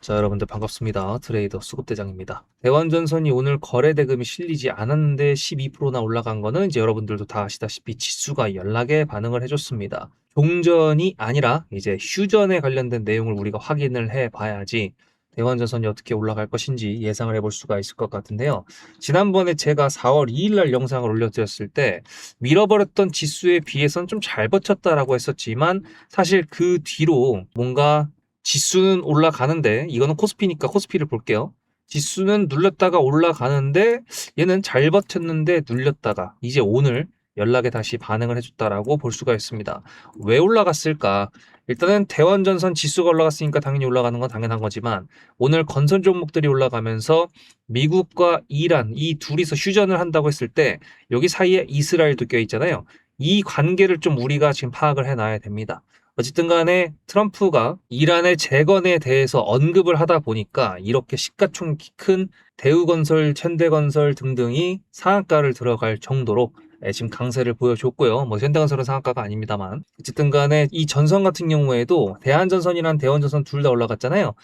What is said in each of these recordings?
자, 여러분들 반갑습니다. 트레이더 수급대장입니다. 대환전선이 오늘 거래 대금이 실리지 않았는데 12%나 올라간 거는 이제 여러분들도 다 아시다시피 지수가 연락에 반응을 해줬습니다. 종전이 아니라 이제 휴전에 관련된 내용을 우리가 확인을 해봐야지 대환전선이 어떻게 올라갈 것인지 예상을 해볼 수가 있을 것 같은데요. 지난번에 제가 4월 2일 날 영상을 올려드렸을 때 밀어버렸던 지수에 비해서는 좀 잘 버텼다라고 했었지만 사실 그 뒤로 뭔가 지수는 올라가는데 이거는 코스피니까 코스피를 볼게요. 지수는 눌렸다가 올라가는데 얘는 잘 버텼는데 눌렸다가 이제 오늘 연락에 다시 반응을 해줬다라고 볼 수가 있습니다. 왜 올라갔을까? 일단은 대원전선 지수가 올라갔으니까 당연히 올라가는 건 당연한 거지만 오늘 건설 종목들이 올라가면서 미국과 이란 이 둘이서 휴전을 한다고 했을 때 여기 사이에 이스라엘도 껴있잖아요. 이 관계를 좀 우리가 지금 파악을 해놔야 됩니다. 어쨌든 간에 트럼프가 이란의 재건에 대해서 언급을 하다 보니까 이렇게 시가총액이 큰 대우건설, 현대건설 등등이 상한가를 들어갈 정도로 지금 강세를 보여줬고요. 뭐 현대건설은 상한가가 아닙니다만 어쨌든 간에 이 전선 같은 경우에도 대한전선이랑 대원전선 둘 다 올라갔잖아요.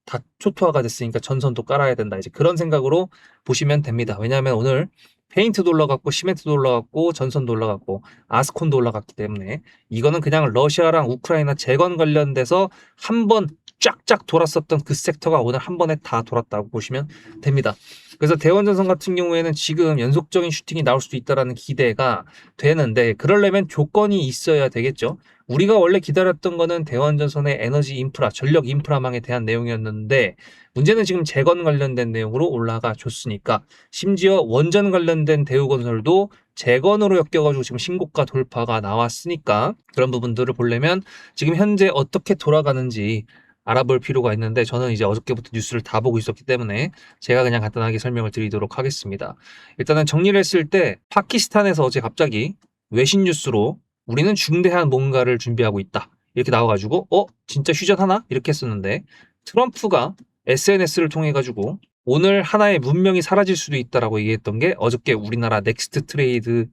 다 초토화가 됐으니까 전선도 깔아야 된다. 이제 그런 생각으로 보시면 됩니다. 왜냐하면 오늘 페인트도 올라갔고 시멘트도 올라갔고 전선도 올라갔고 아스콘도 올라갔기 때문에 이거는 그냥 러시아랑 우크라이나 재건 관련돼서 한번 쫙쫙 돌았었던 그 섹터가 오늘 한 번에 다 돌았다고 보시면 됩니다. 그래서 대원전선 같은 경우에는 지금 연속적인 슈팅이 나올 수도 있다라는 기대가 되는데 그러려면 조건이 있어야 되겠죠. 우리가 원래 기다렸던 거는 대원전선의 에너지 인프라, 전력 인프라망에 대한 내용이었는데 문제는 지금 재건 관련된 내용으로 올라가 줬으니까 심지어 원전 관련된 대우건설도 재건으로 엮여가지고 지금 신고가 돌파가 나왔으니까 그런 부분들을 보려면 지금 현재 어떻게 돌아가는지 알아볼 필요가 있는데 저는 이제 어저께부터 뉴스를 다 보고 있었기 때문에 제가 그냥 간단하게 설명을 드리도록 하겠습니다. 일단은 정리를 했을 때 파키스탄에서 어제 갑자기 외신 뉴스로 우리는 중대한 뭔가를 준비하고 있다. 이렇게 나와가지고 진짜 휴전하나? 이렇게 했었는데 트럼프가 SNS를 통해 가지고 오늘 하나의 문명이 사라질 수도 있다라고 얘기했던 게 어저께 우리나라 넥스트 트레이드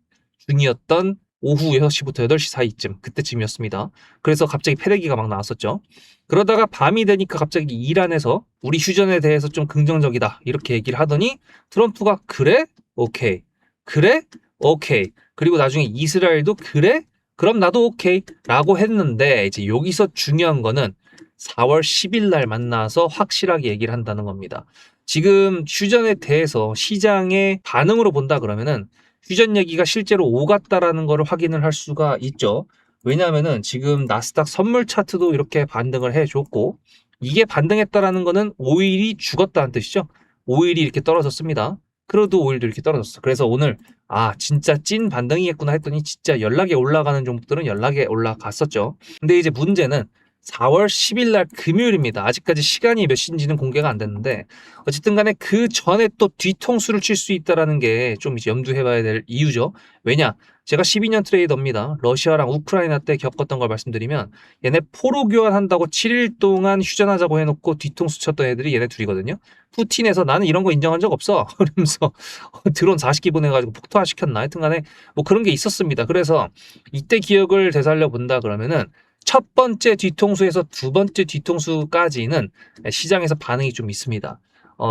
중이었던 오후 6시부터 8시 사이쯤 그때쯤이었습니다. 그래서 갑자기 패대기가 막 나왔었죠. 그러다가 밤이 되니까 갑자기 이란에서 우리 휴전에 대해서 좀 긍정적이다 이렇게 얘기를 하더니 트럼프가 그래? 오케이. 그래? 오케이. 그리고 나중에 이스라엘도 그래? 그럼 나도 오케이 라고 했는데 이제 여기서 중요한 거는 4월 10일 날 만나서 확실하게 얘기를 한다는 겁니다. 지금 휴전에 대해서 시장의 반응으로 본다 그러면은 휴전 얘기가 실제로 오갔다라는 거를 확인을 할 수가 있죠. 왜냐하면은 지금 나스닥 선물 차트도 이렇게 반등을 해줬고 이게 반등했다라는 거는 오일이 죽었다는 뜻이죠. 오일이 이렇게 떨어졌습니다. 크루드 오일도 이렇게 떨어졌어. 그래서 오늘 진짜 찐 반등이겠구나 했더니 진짜 연락에 올라가는 종목들은 연락에 올라갔었죠. 근데 이제 문제는 4월 10일 날 금요일입니다. 아직까지 시간이 몇 시인지는 공개가 안 됐는데 어쨌든 간에 그 전에 또 뒤통수를 칠 수 있다라는 게 좀 이제 염두해 봐야 될 이유죠. 왜냐? 제가 12년 트레이더입니다. 러시아랑 우크라이나 때 겪었던 걸 말씀드리면 얘네 포로 교환한다고 7일 동안 휴전하자고 해놓고 뒤통수 쳤던 애들이 얘네 둘이거든요. 푸틴에서 나는 이런 거 인정한 적 없어. 그러면서 드론 40기 보내가지고 폭투화 시켰나? 하여튼 간에 뭐 그런 게 있었습니다. 그래서 이때 기억을 되살려 본다 그러면은 첫 번째 뒤통수에서 두 번째 뒤통수까지는 시장에서 반응이 좀 있습니다.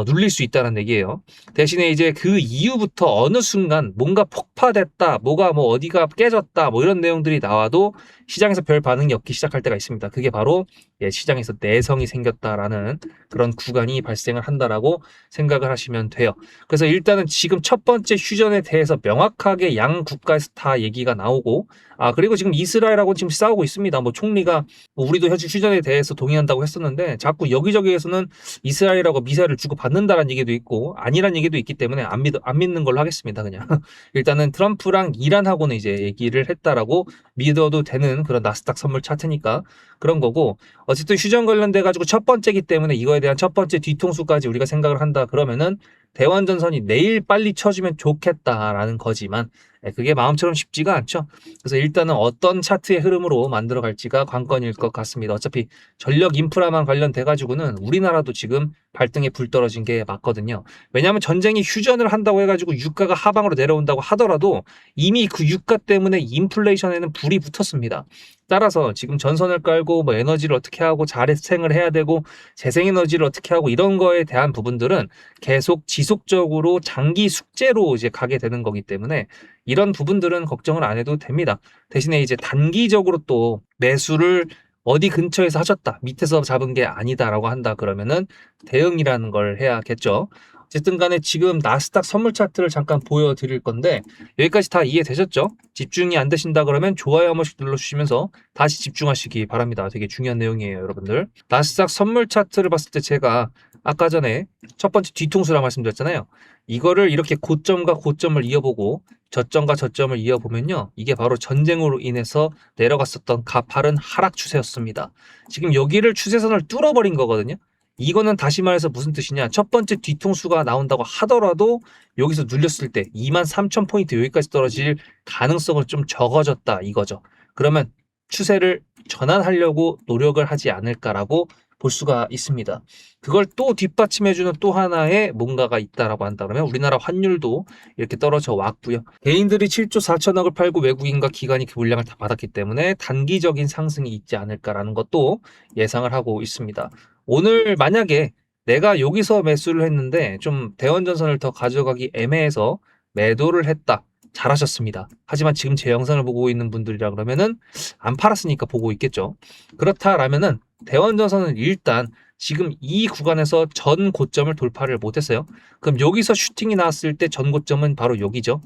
눌릴 수 있다는 얘기예요. 대신에 이제 그 이후부터 어느 순간 뭔가 폭파됐다, 뭐가 뭐 어디가 깨졌다, 뭐 이런 내용들이 나와도 시장에서 별 반응이 없기 시작할 때가 있습니다. 그게 바로 시장에서 내성이 생겼다라는 그런 구간이 발생을 한다라고 생각을 하시면 돼요. 그래서 일단은 지금 첫 번째 휴전에 대해서 명확하게 양 국가에서 다 얘기가 나오고 그리고 지금 이스라엘하고 지금 싸우고 있습니다. 뭐 총리가 뭐 우리도 휴전에 대해서 동의한다고 했었는데 자꾸 여기저기에서는 이스라엘하고 미사일을 주고 받는다라는 얘기도 있고 아니란 얘기도 있기 때문에 안 믿는 걸로 하겠습니다. 그냥 일단은 트럼프랑 이란하고는 이제 얘기를 했다라고 믿어도 되는 그런 나스닥 선물 차트니까 그런 거고 어쨌든 휴전 관련돼 가지고 첫 번째기 때문에 이거에 대한 첫 번째 뒤통수까지 우리가 생각을 한다 그러면은 대원전선이 내일 빨리 쳐주면 좋겠다라는 거지만 그게 마음처럼 쉽지가 않죠. 그래서 일단은 어떤 차트의 흐름으로 만들어 갈지가 관건일 것 같습니다. 어차피 전력 인프라만 관련돼 가지고는 우리나라도 지금 발등에 불 떨어진 게 맞거든요. 왜냐하면 전쟁이 휴전을 한다고 해가지고 유가가 하방으로 내려온다고 하더라도 이미 그 유가 때문에 인플레이션에는 불이 붙었습니다. 따라서 지금 전선을 깔고 뭐 에너지를 어떻게 하고 자생을 해야 되고 재생에너지를 어떻게 하고 이런 거에 대한 부분들은 계속 지속적으로 장기 숙제로 이제 가게 되는 거기 때문에 이런 부분들은 걱정을 안 해도 됩니다. 대신에 이제 단기적으로 또 매수를 어디 근처에서 하셨다, 밑에서 잡은 게 아니다라고 한다 그러면은 대응이라는 걸 해야겠죠. 어쨌든 간에 지금 나스닥 선물 차트를 잠깐 보여드릴 건데 여기까지 다 이해되셨죠? 집중이 안 되신다 그러면 좋아요 한 번씩 눌러주시면서 다시 집중하시기 바랍니다. 되게 중요한 내용이에요, 여러분들. 나스닥 선물 차트를 봤을 때 제가 아까 전에 첫 번째 뒤통수라 말씀드렸잖아요. 이거를 이렇게 고점과 고점을 이어보고 저점과 저점을 이어보면요, 이게 바로 전쟁으로 인해서 내려갔었던 가파른 하락 추세였습니다. 지금 여기를 추세선을 뚫어버린 거거든요. 이거는 다시 말해서 무슨 뜻이냐, 첫 번째 뒤통수가 나온다고 하더라도 여기서 눌렸을 때 23,000포인트 여기까지 떨어질 가능성은 좀 적어졌다 이거죠. 그러면 추세를 전환하려고 노력을 하지 않을까라고 볼 수가 있습니다. 그걸 또 뒷받침해주는 또 하나의 뭔가가 있다라고 한다 그러면 우리나라 환율도 이렇게 떨어져 왔고요. 개인들이 7조 4천억을 팔고 외국인과 기관이 그 물량을 다 받았기 때문에 단기적인 상승이 있지 않을까라는 것도 예상을 하고 있습니다. 오늘 만약에 내가 여기서 매수를 했는데 좀 대원전선을 더 가져가기 애매해서 매도를 했다. 잘하셨습니다. 하지만 지금 제 영상을 보고 있는 분들이라 그러면은 안 팔았으니까 보고 있겠죠. 그렇다라면은 대원전선은 일단 지금 이 구간에서 전 고점을 돌파를 못했어요. 그럼 여기서 슈팅이 나왔을 때 전 고점은 바로 여기죠.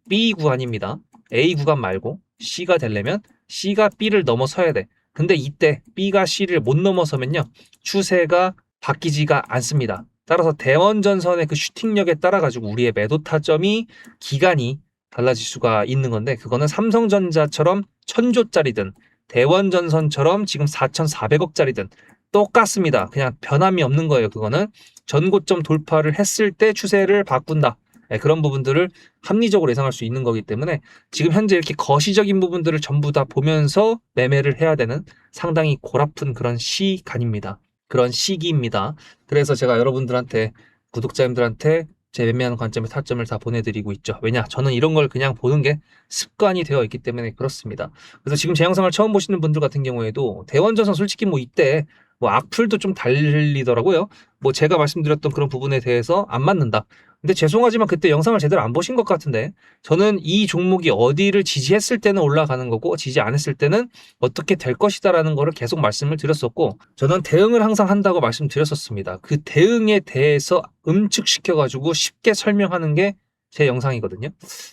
B 구간입니다. A 구간 말고 C가 되려면 C가 B를 넘어서야 돼. 근데 이때 B가 C를 못 넘어서면요, 추세가 바뀌지가 않습니다. 따라서 대원전선의 그 슈팅력에 따라 가지고 우리의 매도 타점이, 기간이 달라질 수가 있는 건데, 그거는 삼성전자처럼 1000조짜리든 대원전선처럼 지금 4,400억짜리든 똑같습니다. 그냥 변함이 없는 거예요. 그거는 전고점 돌파를 했을 때 추세를 바꾼다. 네, 그런 부분들을 합리적으로 예상할 수 있는 거기 때문에 지금 현재 이렇게 거시적인 부분들을 전부 다 보면서 매매를 해야 되는 상당히 골아픈 그런 시간입니다. 그런 시기입니다. 그래서 제가 여러분들한테, 구독자님들한테 제 매매하는 관점의 타점을 다 보내드리고 있죠. 왜냐? 저는 이런 걸 그냥 보는 게 습관이 되어 있기 때문에 그렇습니다. 그래서 지금 제 영상을 처음 보시는 분들 같은 경우에도 대원전선 솔직히 뭐 이때 뭐 악플도 좀 달리더라고요. 뭐 제가 말씀드렸던 그런 부분에 대해서 안 맞는다. 근데 죄송하지만 그때 영상을 제대로 안 보신 것 같은데, 저는 이 종목이 어디를 지지했을 때는 올라가는 거고 지지 안 했을 때는 어떻게 될 것이다라는 거를 계속 말씀을 드렸었고, 저는 대응을 항상 한다고 말씀드렸었습니다. 그 대응에 대해서 음축시켜가지고 쉽게 설명하는 게 제 영상이거든요.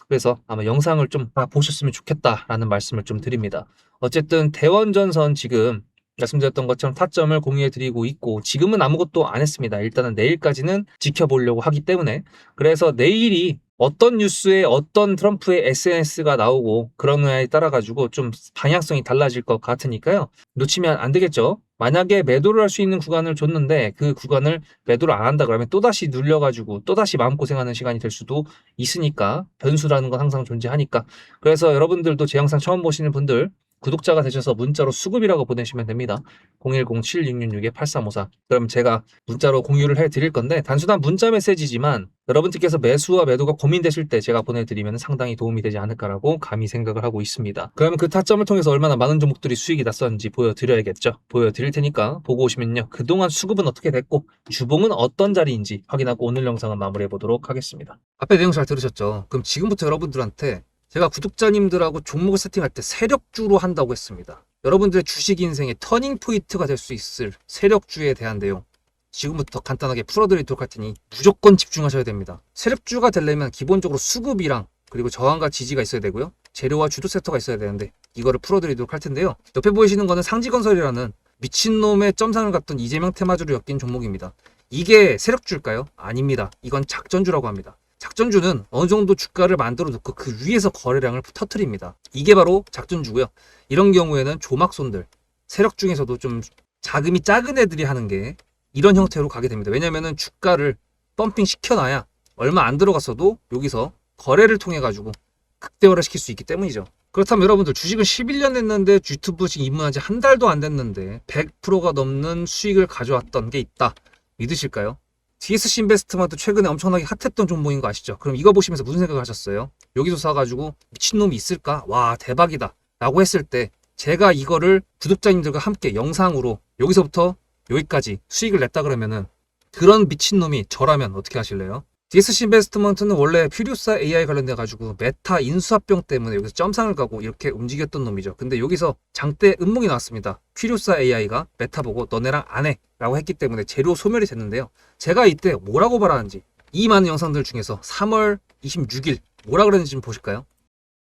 그래서 아마 영상을 좀 보셨으면 좋겠다라는 말씀을 좀 드립니다. 어쨌든 대원전선 지금 말씀드렸던 것처럼 타점을 공유해 드리고 있고, 지금은 아무것도 안 했습니다. 일단은 내일까지는 지켜보려고 하기 때문에. 그래서 내일이 어떤 뉴스에 어떤 트럼프의 SNS가 나오고 그런 거에 따라 가지고 좀 방향성이 달라질 것 같으니까요, 놓치면 안 되겠죠. 만약에 매도를 할 수 있는 구간을 줬는데 그 구간을 매도를 안 한다 그러면 또다시 눌려가지고 또다시 마음고생하는 시간이 될 수도 있으니까, 변수라는 건 항상 존재하니까. 그래서 여러분들도 제 영상 처음 보시는 분들, 구독자가 되셔서 문자로 수급이라고 보내시면 됩니다. 010-7666-8354. 그럼 제가 문자로 공유를 해드릴 건데, 단순한 문자 메시지지만 여러분들께서 매수와 매도가 고민되실 때 제가 보내드리면 상당히 도움이 되지 않을까라고 감히 생각을 하고 있습니다. 그러면 그 타점을 통해서 얼마나 많은 종목들이 수익이 났었는지 보여드려야겠죠. 보여드릴 테니까 보고 오시면요, 그동안 수급은 어떻게 됐고 주봉은 어떤 자리인지 확인하고 오늘 영상은 마무리해 보도록 하겠습니다. 앞에 내용 잘 들으셨죠? 그럼 지금부터 여러분들한테 제가 구독자님들하고 종목을 세팅할 때 세력주로 한다고 했습니다. 여러분들의 주식 인생의 터닝 포인트가 될 수 있을 세력주에 대한 내용 지금부터 간단하게 풀어드리도록 할 테니 무조건 집중하셔야 됩니다. 세력주가 되려면 기본적으로 수급이랑 그리고 저항과 지지가 있어야 되고요, 재료와 주도 섹터가 있어야 되는데 이거를 풀어드리도록 할 텐데요. 옆에 보이시는 거는 상지건설이라는 미친놈의 점상을 갖던 이재명 테마주를 엮인 종목입니다. 이게 세력주일까요? 아닙니다. 이건 작전주라고 합니다. 작전주는 어느 정도 주가를 만들어 놓고 그 위에서 거래량을 터트립니다. 이게 바로 작전주고요. 이런 경우에는 조막손들, 세력 중에서도 좀 자금이 작은 애들이 하는 게 이런 형태로 가게 됩니다. 왜냐면은 주가를 펌핑 시켜놔야 얼마 안 들어갔어도 여기서 거래를 통해 가지고 극대화를 시킬 수 있기 때문이죠. 그렇다면 여러분들, 주식을 11년 했는데 유튜브 지금 입문한 지 한 달도 안 됐는데 100%가 넘는 수익을 가져왔던 게 있다, 믿으실까요? DSC 인베스트먼트 최근에 엄청나게 핫했던 종목인 거 아시죠? 그럼 이거 보시면서 무슨 생각을 하셨어요? 여기서 사가지고 미친놈이 있을까? 와, 대박이다 라고 했을 때 제가 이거를 구독자님들과 함께 영상으로 여기서부터 여기까지 수익을 냈다 그러면은 그런 미친놈이 저라면 어떻게 하실래요? DSC 인베스트먼트는 원래 퓨리오사 AI 관련돼 가지고 메타 인수합병 때문에 여기서 점상을 가고 이렇게 움직였던 놈이죠. 근데 여기서 장대 음몽이 나왔습니다. 퓨리오사 AI가 메타 보고 너네랑 안 해 라고 했기 때문에 재료 소멸이 됐는데요. 제가 이때 뭐라고 말하는지 이 많은 영상들 중에서 3월 26일 뭐라 그랬는지 좀 보실까요?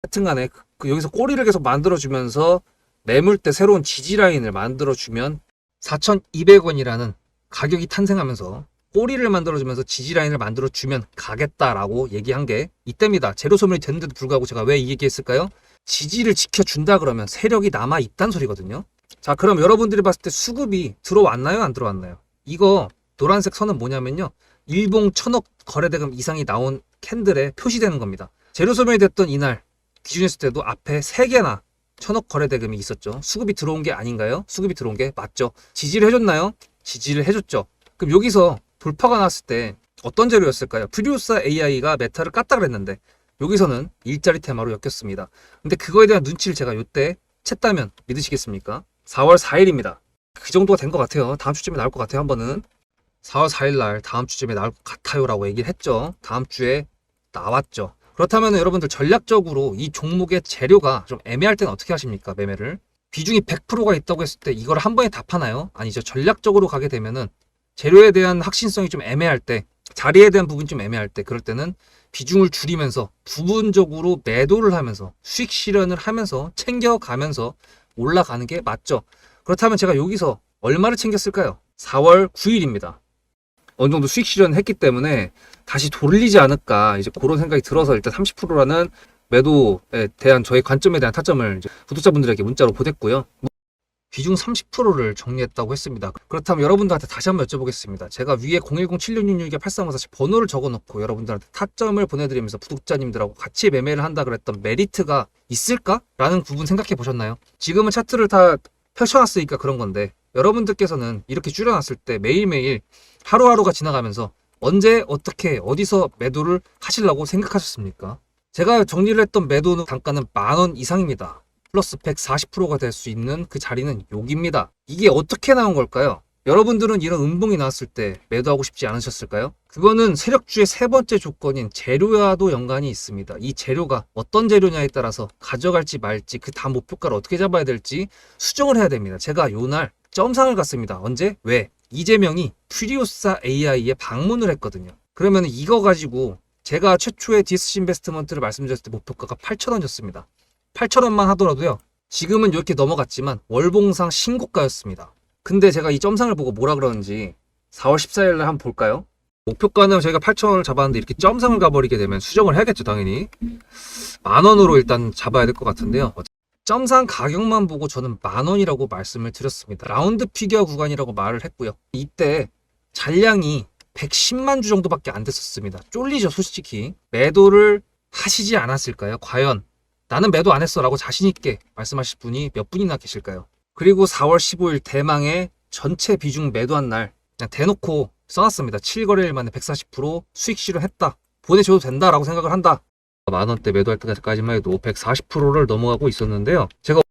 하여튼간에 여기서 꼬리를 계속 만들어주면서 매물대 새로운 지지라인을 만들어주면 4,200원이라는 가격이 탄생하면서 꼬리를 만들어주면서 지지라인을 만들어주면 가겠다라고 얘기한 게 이때입니다. 재료 소멸이 됐는데도 불구하고 제가 왜 이 얘기했을까요? 지지를 지켜준다 그러면 세력이 남아있단 소리거든요. 자, 그럼 여러분들이 봤을 때 수급이 들어왔나요? 안 들어왔나요? 이거 노란색 선은 뭐냐면요. 일봉 1,000억 거래대금 이상이 나온 캔들에 표시되는 겁니다. 재료 소멸이 됐던 이날 기준했을 때도 앞에 3개나 1,000억 거래대금이 있었죠. 수급이 들어온 게 아닌가요? 수급이 들어온 게 맞죠. 지지를 해줬나요? 지지를 해줬죠. 그럼 여기서 돌파가 났을 때 어떤 재료였을까요? 퓨리오사 AI가 메타를 깠다 그랬는데 여기서는 일자리 테마로 엮였습니다. 근데 그거에 대한 눈치를 제가 요때 챘다면 믿으시겠습니까? 4월 4일입니다. 그 정도가 된 것 같아요. 다음 주쯤에 나올 것 같아요. 한 번은 4월 4일 날 다음 주쯤에 나올 것 같아요 라고 얘기를 했죠. 다음 주에 나왔죠. 그렇다면 여러분들 전략적으로 이 종목의 재료가 좀 애매할 때는 어떻게 하십니까? 매매를 비중이 100%가 있다고 했을 때 이걸 한 번에 다 파나요? 아니죠. 전략적으로 가게 되면은 재료에 대한 확신성이 좀 애매할 때, 자리에 대한 부분이 좀 애매할 때, 그럴 때는 비중을 줄이면서 부분적으로 매도를 하면서 수익 실현을 하면서 챙겨가면서 올라가는 게 맞죠. 그렇다면 제가 여기서 얼마를 챙겼을까요? 4월 9일입니다. 어느 정도 수익 실현을 했기 때문에 다시 돌리지 않을까 이제 그런 생각이 들어서 일단 30%라는 매도에 대한 저의 관점에 대한 타점을 이제 구독자분들에게 문자로 보냈고요. 비중 30%를 정리했다고 했습니다. 그렇다면 여러분들한테 다시 한번 여쭤보겠습니다. 제가 위에 010-7666-8354 번호를 적어놓고 여러분들한테 타점을 보내드리면서 구독자님들하고 같이 매매를 한다 그랬던 메리트가 있을까? 라는 부분 생각해 보셨나요? 지금은 차트를 다 펼쳐놨으니까 그런 건데 여러분들께서는 이렇게 줄여놨을 때 매일매일 하루하루가 지나가면서 언제 어떻게 어디서 매도를 하시려고 생각하셨습니까? 제가 정리를 했던 매도 단가는 10,000원 이상입니다. 플러스 140%가 될 수 있는 그 자리는 여기입니다. 이게 어떻게 나온 걸까요? 여러분들은 이런 음봉이 나왔을 때 매도하고 싶지 않으셨을까요? 그거는 세력주의 세 번째 조건인 재료와도 연관이 있습니다. 이 재료가 어떤 재료냐에 따라서 가져갈지 말지 그 다음 목표가를 어떻게 잡아야 될지 수정을 해야 됩니다. 제가 요날 점상을 갔습니다. 언제? 왜? 이재명이 퓨리오사 AI에 방문을 했거든요. 그러면 이거 가지고 제가 최초의 DSC 인베스트먼트를 말씀드렸을 때 목표가가 8,000원이었습니다. 8,000원만 하더라도요. 지금은 이렇게 넘어갔지만 월봉상 신고가였습니다. 근데 제가 이 점상을 보고 뭐라 그러는지 4월 14일 날 한번 볼까요? 목표가는 저희가 8,000원을 잡았는데 이렇게 점상을 가버리게 되면 수정을 해야겠죠, 당연히. 10,000원으로 일단 잡아야 될 것 같은데요. 점상 가격만 보고 저는 10,000원이라고 말씀을 드렸습니다. 라운드 피겨 구간이라고 말을 했고요. 이때 잔량이 110만 주 정도밖에 안 됐었습니다. 쫄리죠, 솔직히. 매도를 하시지 않았을까요? 과연 나는 매도 안 했어 라고 자신있게 말씀하실 분이 몇 분이나 계실까요? 그리고 4월 15일 대망의 전체 비중 매도한 날 그냥 대놓고 써놨습니다. 7거래일 만에 140% 수익 실현했다. 보내줘도 된다라고 생각을 한다. 만원대 매도할 때까지만 해도 140%를 넘어가고 있었는데요. 제가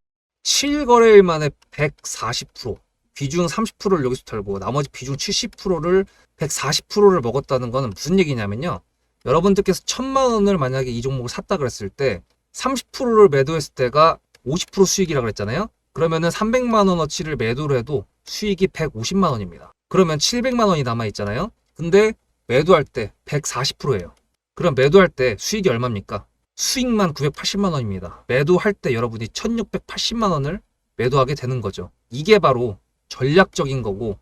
7거래일 만에 140% 비중 30%를 여기서 털고 나머지 비중 70%를 140%를 먹었다는 거는 무슨 얘기냐면요. 여러분들께서 1,000만 원을 만약에 이 종목을 샀다 그랬을 때 30%를 매도했을 때가 50% 수익이라고 그랬잖아요. 그러면은 300만 원어치를 매도를 해도 수익이 150만 원입니다. 그러면 700만 원이 남아 있잖아요. 근데 매도할 때 140%예요. 그럼 매도할 때 수익이 얼마입니까? 수익만 980만 원입니다. 매도할 때 여러분이 1680만 원을 매도하게 되는 거죠. 이게 바로 전략적인 거고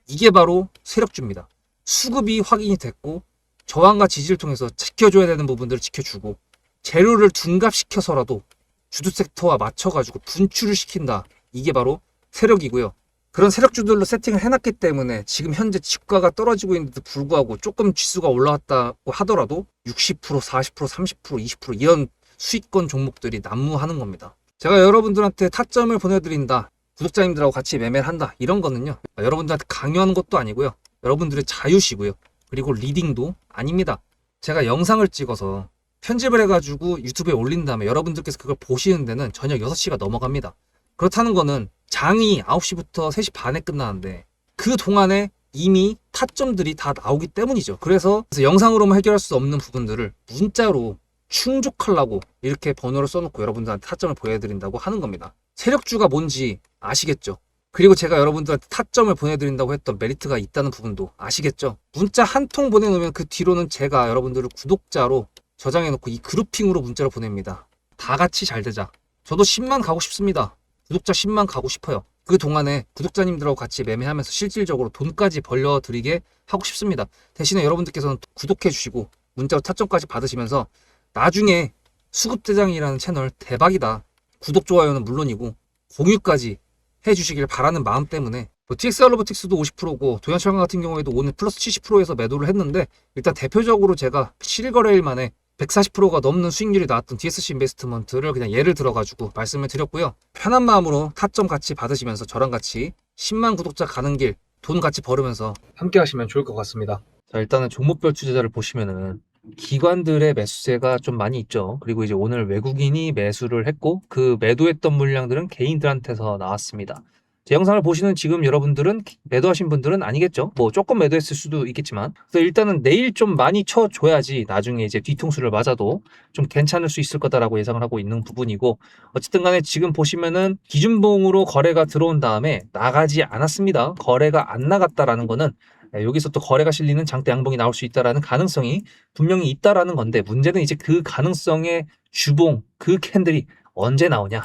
이게 바로 세력주입니다. 수급이 확인이 됐고 저항과 지지를 통해서 지켜줘야 되는 부분들을 지켜주고 재료를 둔갑시켜서라도 주도 섹터와 맞춰가지고 분출을 시킨다. 이게 바로 세력이고요. 그런 세력주들로 세팅을 해놨기 때문에 지금 현재 주가가 떨어지고 있는데도 불구하고 조금 지수가 올라왔다고 하더라도 60%, 40%, 30%, 20% 이런 수익권 종목들이 난무하는 겁니다. 제가 여러분들한테 타점을 보내드린다. 구독자님들하고 같이 매매를 한다. 이런 거는요. 여러분들한테 강요하는 것도 아니고요. 여러분들의 자유시고요. 그리고 리딩도 아닙니다. 제가 영상을 찍어서 편집을 해가지고 유튜브에 올린 다음에 여러분들께서 그걸 보시는 데는 저녁 6시가 넘어갑니다. 그렇다는 거는 장이 9시부터 3시 반에 끝나는데 그 동안에 이미 타점들이 다 나오기 때문이죠. 그래서 영상으로만 해결할 수 없는 부분들을 문자로 충족하려고 이렇게 번호를 써놓고 여러분들한테 타점을 보여드린다고 하는 겁니다. 세력주가 뭔지 아시겠죠? 그리고 제가 여러분들한테 타점을 보내드린다고 했던 메리트가 있다는 부분도 아시겠죠? 문자 한 통 보내놓으면 그 뒤로는 제가 여러분들을 구독자로 저장해놓고 이 그룹핑으로 문자를 보냅니다. 다 같이 잘 되자. 저도 10만 가고 싶습니다. 구독자 10만 가고 싶어요. 그 동안에 구독자님들하고 같이 매매하면서 실질적으로 돈까지 벌려드리게 하고 싶습니다. 대신에 여러분들께서는 구독해주시고 문자로 타점까지 받으시면서 나중에 수급대장이라는 채널 대박이다. 구독, 좋아요는 물론이고 공유까지 해주시길 바라는 마음 때문에 TXR 로보틱스도 50%고 도연철강 같은 경우에도 오늘 플러스 70%에서 매도를 했는데 일단 대표적으로 제가 7거래일 만에 140%가 넘는 수익률이 나왔던 DSC 인베스트먼트를 그냥 예를 들어가지고 말씀을 드렸고요. 편한 마음으로 타점 같이 받으시면서 저랑 같이 10만 구독자 가는 길 돈 같이 벌으면서 함께 하시면 좋을 것 같습니다. 자, 일단은 종목별 투자자를 보시면은 기관들의 매수세가 좀 많이 있죠. 그리고 이제 오늘 외국인이 매수를 했고 그 매도했던 물량들은 개인들한테서 나왔습니다. 제 영상을 보시는 지금 여러분들은 매도하신 분들은 아니겠죠. 뭐 조금 매도했을 수도 있겠지만 그래서 일단은 내일 좀 많이 쳐줘야지 나중에 이제 뒤통수를 맞아도 좀 괜찮을 수 있을 거다라고 예상을 하고 있는 부분이고 어쨌든 간에 지금 보시면은 기준봉으로 거래가 들어온 다음에 나가지 않았습니다. 거래가 안 나갔다라는 거는 여기서 또 거래가 실리는 장대 양봉이 나올 수 있다라는 가능성이 분명히 있다라는 건데 문제는 이제 그 가능성의 주봉 그 캔들이 언제 나오냐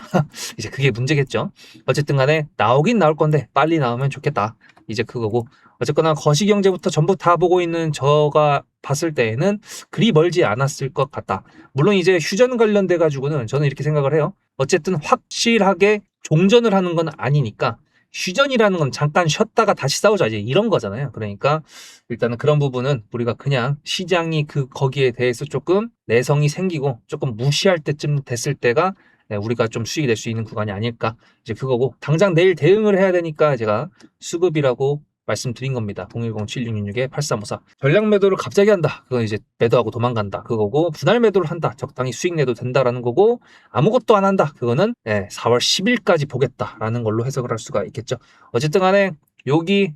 이제 그게 문제겠죠. 어쨌든 간에 나오긴 나올 건데 빨리 나오면 좋겠다 이제 그거고 어쨌거나 거시경제부터 전부 다 보고 있는 저가 봤을 때에는 그리 멀지 않았을 것 같다. 물론 이제 휴전 관련돼 가지고는 저는 이렇게 생각을 해요. 어쨌든 확실하게 종전을 하는 건 아니니까 휴전이라는 건 잠깐 쉬었다가 다시 싸우자 이제 이런 거잖아요. 그러니까 일단은 그런 부분은 우리가 그냥 시장이 거기에 대해서 조금 내성이 생기고 조금 무시할 때쯤 됐을 때가 우리가 좀 수익이 낼 수 있는 구간이 아닐까 이제 그거고 당장 내일 대응을 해야 되니까 제가 수급이라고 말씀드린 겁니다. 010-7666-8354 전략 매도를 갑자기 한다. 그건 이제 매도하고 도망간다. 그거고 분할 매도를 한다. 적당히 수익 내도 된다라는 거고 아무것도 안 한다. 그거는 4월 10일까지 보겠다라는 걸로 해석을 할 수가 있겠죠. 어쨌든 간에 여기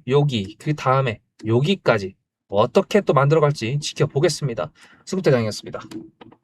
그 다음에 여기까지 어떻게 또 만들어갈지 지켜보겠습니다. 수급대장이었습니다.